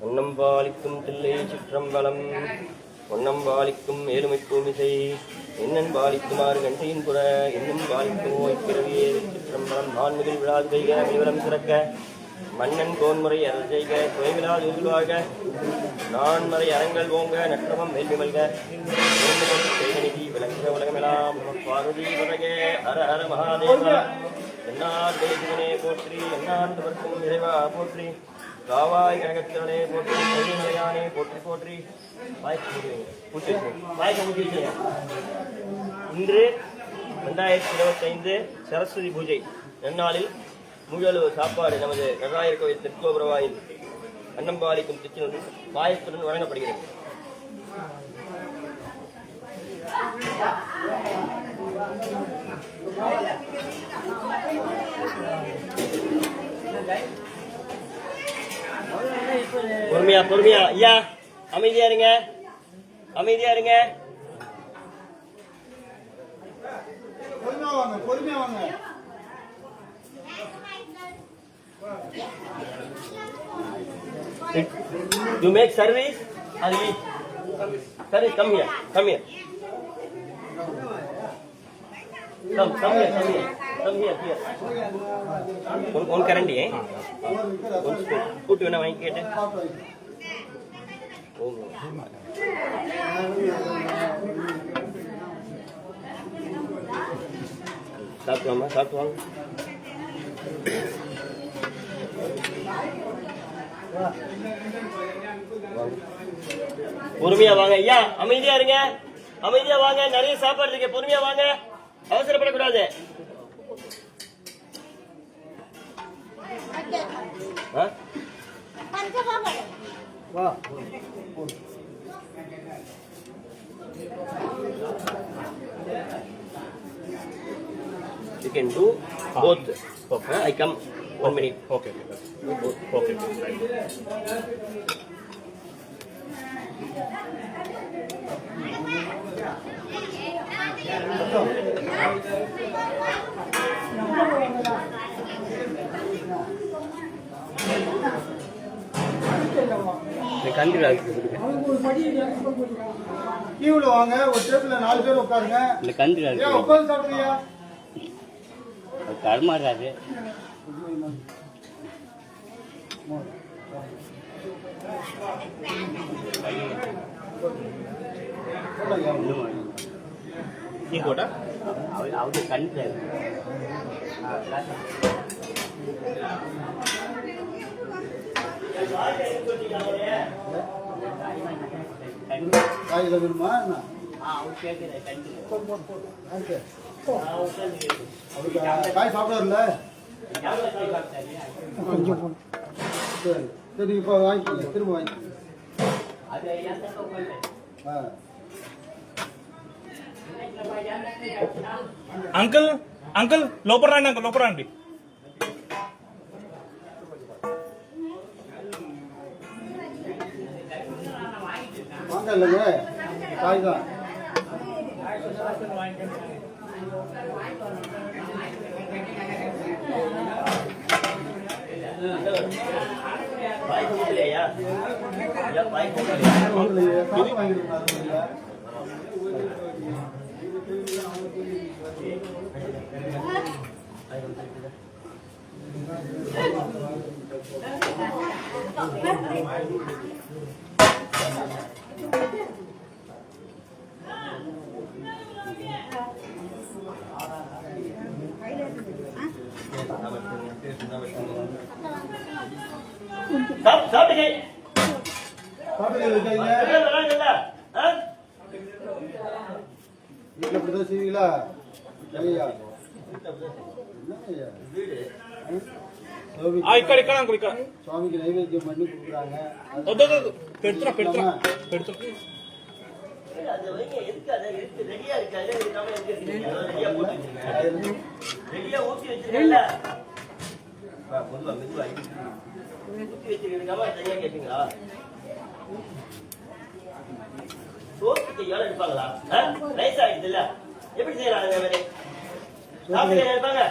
ஒன்னம்பாலிக்கும் தில்லை சிற்றம்பலம் ஒன்னம்பாலிக்கும் ஏழுமை பூமிசை என்னன் பாலிக்குமாறு கண்டையின் புற என்னும் பாலிக்கும் ஓய்ப்பிறவியே சிற்றம்பலம் நான்முகில் விழாது செய்க விவரம் சிறக்க மன்னன் கோன்முறை அருள் செய்க துவைவிழாது உருவாக நான்மறை அரங்கள் ஓங்க நற்றமம் வேள்வி மல்க செய்கநிதி விளங்குக உலகமெல்லாம் பார்வதி உலகே ஹர ஹர மகாதேவா என்னார் தேசிகனே போற்றி என்னாண்டவர்க்கும் இறைவா போற்றி காவாய் கனகத்திரனே போற்றி கையானே போற்றி போற்றி இன்று 2025 சரஸ்வதி பூஜை நன்னாளில் முழு சாப்பாடு நமது நடராயர் கோயில் தெற்கோபுரவாயில் அன்னம்பாலிக்கும் திருச்சினுடன் பாயத்துடன் வழங்கப்படுகிறது. பொறுமையா பொறுமையா ஐயா, அமைதியா இருங்க, அமைதியா இருங்க. பொறுமையா வாங்க. You make service and we service. Come here. Come here. Come here. One current है. One spoon. Put you na वहीं केटे. Satu ang. பொறுமையா வாங்க ஐயா, அமைதியா இருங்க, அமைதியா வாங்க. நிறைய சாப்பாடு இருக்கு, பொறுமையா வாங்க, அவசரப்படக்கூடாது. You can do both. Okay. I come 1 minute. Okay. Okay. கீழ வாங்க, ஒரு டேபிள்ல 4 பேர் உட்காருங்க. இந்த கண்டிரா ஏன் உட்கார்ந்து சாப்பிடுறியா? தர்மாராது நீ கோட்டா அவங்க கண்டிரா காய் வேணுமா? காய் சாப்பிடல கொஞ்சம். சரி, இப்போ வாங்கிக்கோங்க, திரும்ப வாங்கிக்கோங்க. అంకుల్ లోపల రండి, అంకుల్ లోపల రండి. வாங்க இல்லைங்க, காய் தான். செய்வீங்களா? சுவாமிக்கு நைவேத்தியம் பண்ணி கொடுக்குறாங்க. சோத்துக்கு எவ்வளவு எடுப்பாங்களா? நைஸ் ஆயிடுச்சு. இதுல எப்படி செய்யலாம் அதே மாதிரி சாப்பிட்டு இருப்பாங்க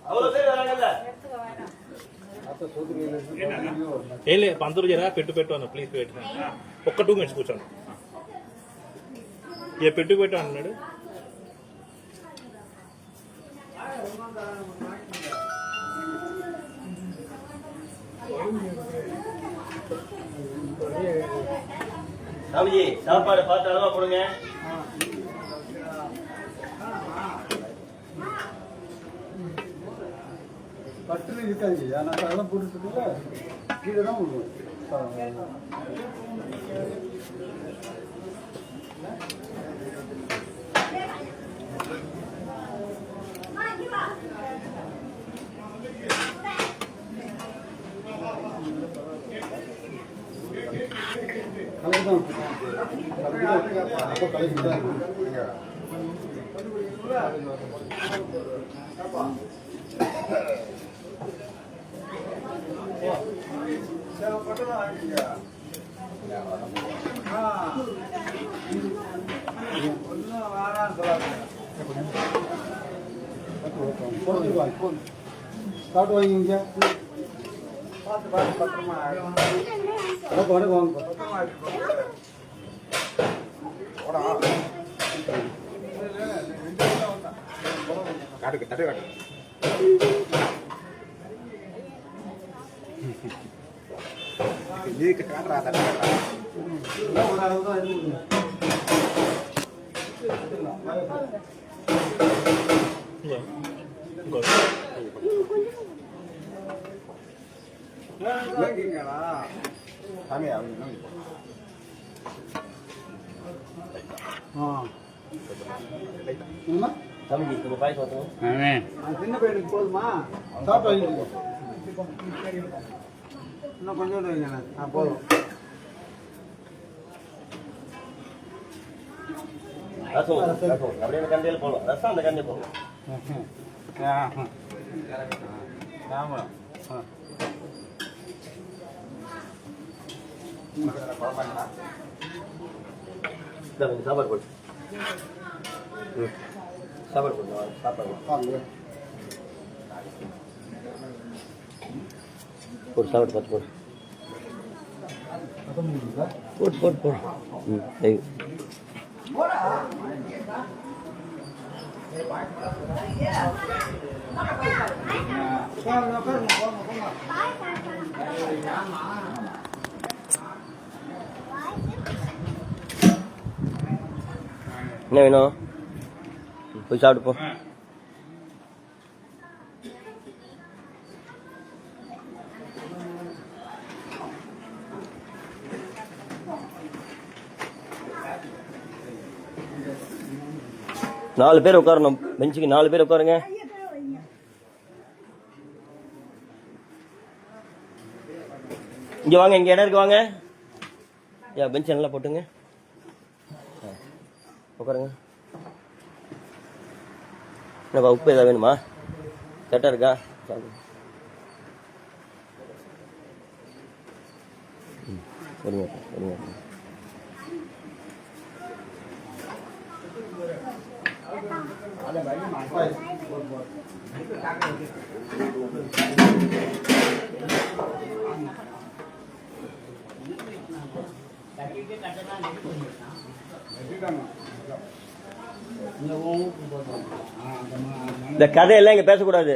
அவ்வளவு பேர் வராங்கல்ல ఏం లేదు పంతులు జరా పెట్టు అన్న ప్లీజ్ పెట్టు ఒక్క 2 minutes కూర్చోండి ఏ పెట్టు అన్నాడు சாமிஜி சாப்பாடு பார்த்து அளவா போடுங்க பட்டுல இருக்காது ஆனால் அதெல்லாம் போட்டுருக்குல்ல கீழே தான் விடுவோம் அப்போ கலக்கி தான் சாப்பிட்டு வாங்கிங்க பத்திரமா வணக்கம் வாங்க காட்டுக்கு தட்டு காட்டு இதுக்கு காட்டுறா தட்டு காட்டுறா சாமி சாமிஜி கொஞ்சம் பாய் சொல்லுங்க சின்ன பையனுக்கு போதுமா சாப்பிட்டு வாங்கிக்கோ இன்னும் கொஞ்சோண்டு வைங்க போதும் ரசம் அப்படியே அந்த கண்டையில் போடலாம் ரசம் அந்த கண்டையில் போடலாம் ஆமாம் சாப்பாடு போட்டு சாப்பாடு போட்டு சாப்பாடு ஒரு சாப்பாடு பார்த்து போடு போட்டு போட்டு போடு என்ன வேணும் போய் சாப்பிட்டு போ நாலு பேர் உட்காரணும் பெஞ்சுக்கு 4 பேர் உட்காருங்க இங்க வாங்க இங்க இடம் இருக்கு வாங்க பெஞ்ச் நல்லா போட்டுங்க உட்காருங்க என்னப்பா உப்பு ஏதாவது வேணுமா கரெக்டாக இருக்கா சரிங்க சரிங்க இந்த கதையெல்லாம் இங்க பேசக்கூடாது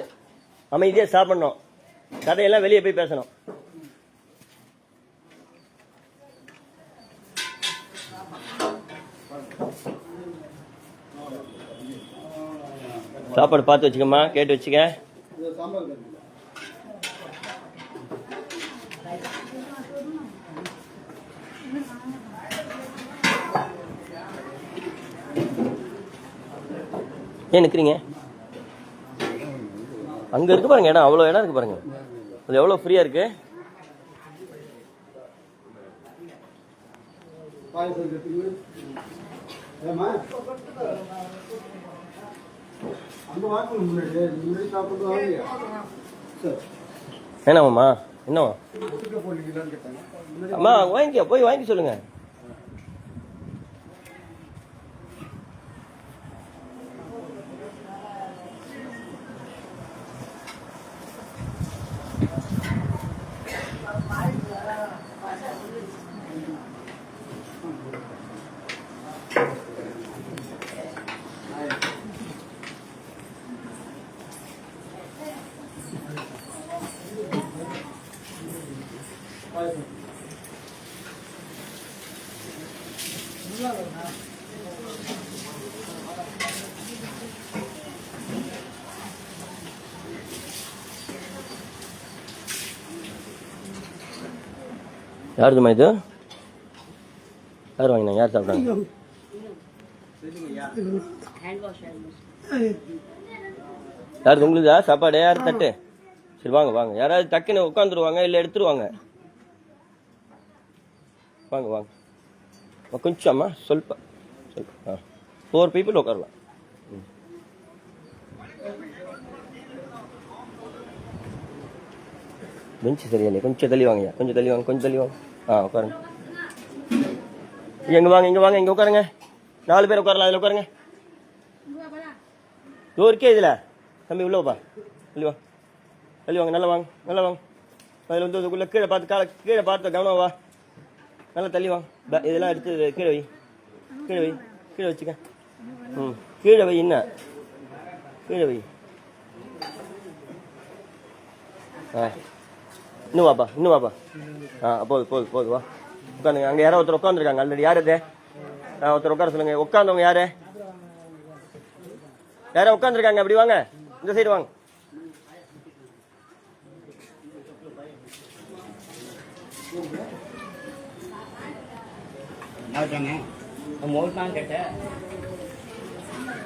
அமைதியா சாப்பிடணும் கதையெல்லாம் வெளியே போய் பேசணும் சாப்பாடு பார்த்து வச்சுக்கம்மா கேட்டு வச்சுக்க ஏன் நிற்கிறீங்க அங்கே இருக்கு பாருங்க இடம் அவ்வளோ இடம் இருக்கு பாருங்க அது எவ்வளோ ஃப்ரீயாக இருக்கு என்னவாம்மா என்னவா அம்மா வாங்கிக்க போய் வாங்கி சொல்லுங்க யாருதுமா இது? யார் வாங்கினாங்க? யார் சாப்பிட்டாங்க? யார் உங்களுதா சாப்பாடு? யார் தட்டு? சரி வாங்க வாங்க, யாராவது டக்குன்னு உட்காந்துருவாங்க இல்லை எடுத்துருவாங்க. வாங்க வாங்க கொஞ்சம் ಸ್ವಲ್ಪ 4 people உட்காரலாம். பெஞ்சு சரியில்லை, கொஞ்சம் தள்ளி வாங்கய்யா, கொஞ்சம் தள்ளி வாங்க, கொஞ்சம் தள்ளி வாங்க. உட்காருங்க. இங்கே வாங்க, இங்கே வாங்க, இங்கே உட்காருங்க. 4 பேர் உட்காரலாம், அதில் உட்காருங்க. இருக்கே இதில் தம்பி உள்ளவப்பா, தள்ளி வாங்க, தள்ளி வாங்க, நல்லா வாங்க, நல்லா வாங்க. அதில் வந்து இதுக்குள்ளே கீழே பார்த்து கீழே பார்த்து கவனம் வா, நல்லா தள்ளி வாங்க. இதெல்லாம் எடுத்து கீழே வை, கீழே வை, கீழே வச்சுக்க. கீழே வை, என்ன கீழே வை. இன்னும் வாப்பா, இன்னும் வாப்பா. போதும் வா, உட்காந்துங்க. அங்கே யாரோ ஒருத்தர் உட்காந்துருக்காங்க ஆல்ரெடி. யார் அது? ஒருத்தர் உட்கார சொல்லுங்க. உட்காந்தவங்க யாரு? யாரோ உட்காந்துருக்காங்க, அப்படி வாங்க, இந்த சைடு வாங்க.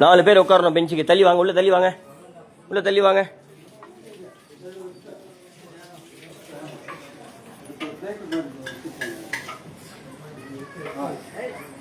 நாலு பேர் உட்காரணும் பெஞ்சுக்கு. தள்ளி வாங்க, உள்ள தள்ளி வாங்க, உள்ள தள்ளி வாங்க. Hey.